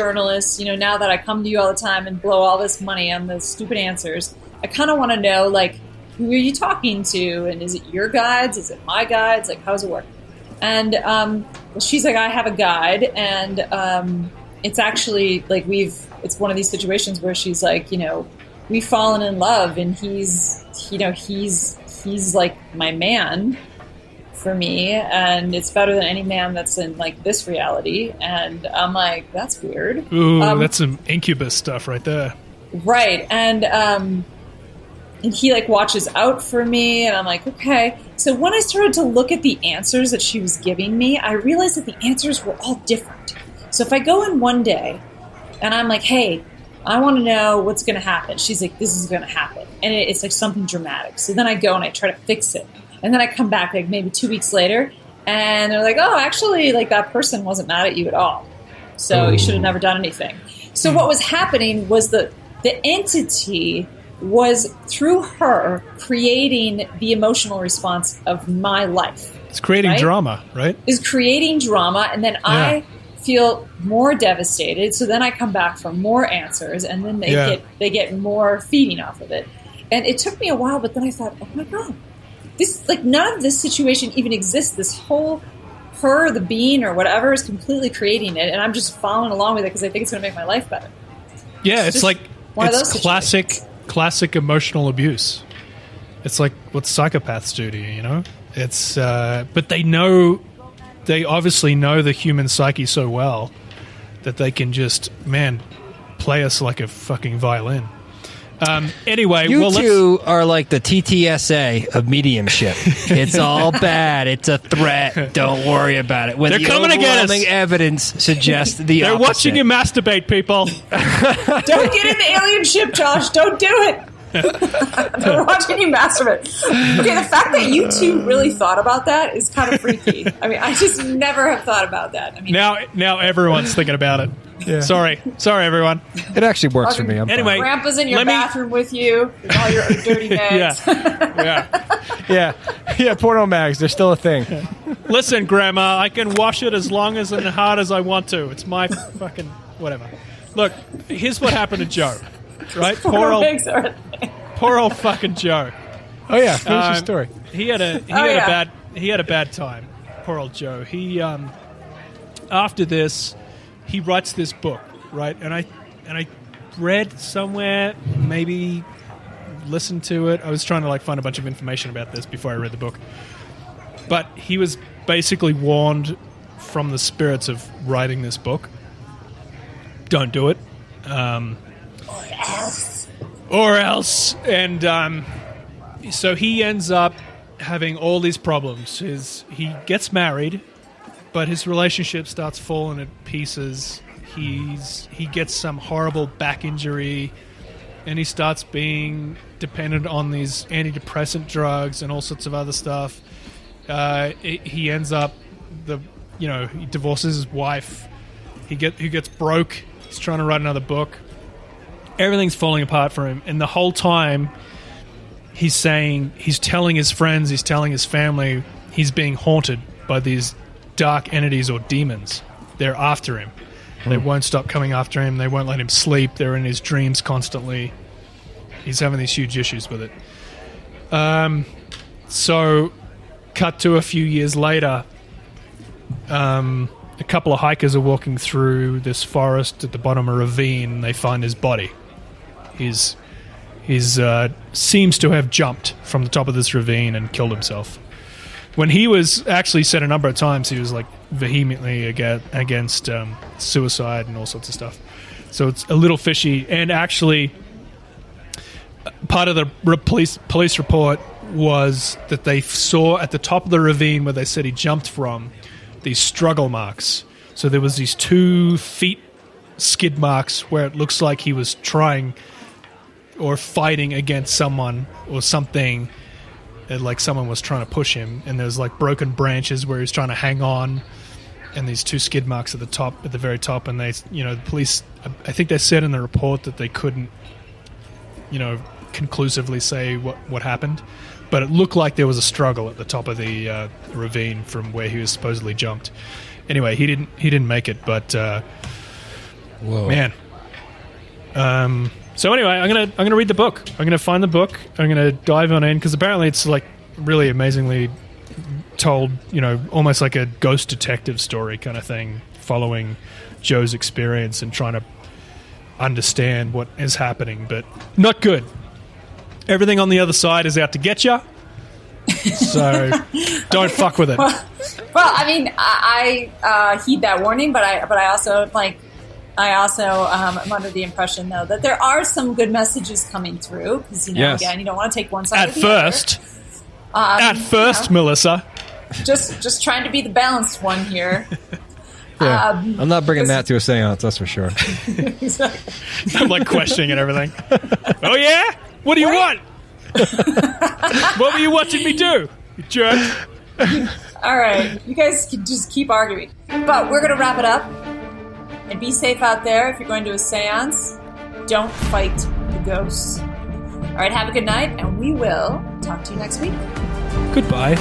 journalist, now that I come to you all the time and blow all this money on the stupid answers, I kind of want to know, like, who are you talking to? And is it your guides? Is it my guides? Like, how does it work? And she's like, I have a guide. And it's actually like it's one of these situations where she's like, we've fallen in love, and he's like my man for me, and it's better than any man that's in like this reality. And I'm like, that's weird. Ooh, that's some incubus stuff right there. Right. And he like watches out for me, and I'm like, okay. So when I started to look at the answers that she was giving me, I realized that the answers were all different. So if I go in one day and I'm like, hey, I want to know what's going to happen, she's like, this is going to happen. And it's like something dramatic. So then I go and I try to fix it. And then I come back like maybe 2 weeks later, and they're like, oh, actually, like that person wasn't mad at you at all. So you should have never done anything. So what was happening was the entity was, through her, creating the emotional response of my life. It's creating drama, right? Is creating drama, and then I feel more devastated. So then I come back for more answers, and then they get more feeding off of it. And it took me a while, but then I thought, oh my God, this, like, none of this situation even exists. This whole her, the being or whatever, is completely creating it, and I'm just following along with it because I think it's going to make my life better. Yeah, it's like one of those classic emotional abuse. It's like what psychopaths do to you, It's but they obviously know the human psyche so well that they can just, play us like a fucking violin. Anyway, you two are like the TTSA of mediumship. It's all bad. It's a threat. Don't worry about it. When they're coming to get us. Evidence suggests the They're opposite. watching you masturbate, people. Don't get in the alien ship, Josh. Don't do it. They're watching you masturbate. Okay, the fact that you two really thought about that is kind of freaky. I mean, I just never have thought about that. I mean, now everyone's thinking about it. Yeah. Sorry, everyone. It actually works for me. Anyway, Grandpa's in your bathroom with you with all your dirty mags. Yeah. Porno mags. They're still a thing. Listen, Grandma, I can wash it as long as and hard as I want to. It's my fucking whatever. Look, here's what happened to Joe. Right? Poor old fucking Joe. Oh yeah, finish your story. He had a bad time. Poor old Joe. He after this, he writes this book, right? And I read somewhere, maybe listened to it. I was trying to find a bunch of information about this before I read the book. But he was basically warned from the spirits of writing this book. Don't do it. Or else. And so he ends up having all these problems. He gets married, but his relationship starts falling to pieces. He gets some horrible back injury, and he starts being dependent on these antidepressant drugs and all sorts of other stuff. He ends up he divorces his wife. He gets broke. He's trying to write another book. Everything's falling apart for him, and the whole time he's telling his friends, he's telling his family, he's being haunted by these dark entities or demons. They're after him. They won't stop coming after him. They won't let him sleep. They're in his dreams constantly. He's having these huge issues with it. So, cut to a few years later, a couple of hikers are walking through this forest at the bottom of a ravine. They find his body. He's seems to have jumped from the top of this ravine and killed himself. When he was actually said a number of times, he was vehemently against suicide and all sorts of stuff. So it's a little fishy. And actually, part of the police report was that they saw at the top of the ravine where they said he jumped from these struggle marks. So there was these 2 feet skid marks where it looks like he was trying or fighting against someone or something, like someone was trying to push him, and there's broken branches where he's trying to hang on, and these 2 skid marks at the very top, and they, the police, I think they said in the report that they couldn't, conclusively say what happened, but it looked like there was a struggle at the top of the ravine from where he was supposedly jumped. Anyway, he didn't make it, but Whoa. Man. So anyway, I'm gonna read the book. I'm gonna find the book. I'm gonna dive on in because apparently it's like really amazingly told. You know, almost like a ghost detective story kind of thing, following Joe's experience and trying to understand what is happening, but not good. Everything on the other side is out to get you. So don't fuck with it. Well, I mean, I heed that warning, but I also am under the impression though that there are some good messages coming through because again, you don't want to take one side at first. Melissa. Just trying to be the balanced one here. Yeah. I'm not bringing that to a seance, that's for sure. I'm like questioning and everything. Oh yeah? What do you want? What were you watching me do, you jerk? All right, you guys can just keep arguing, but we're gonna wrap it up. And be safe out there if you're going to a seance. Don't fight the ghosts. All right, have a good night, and we will talk to you next week. Goodbye.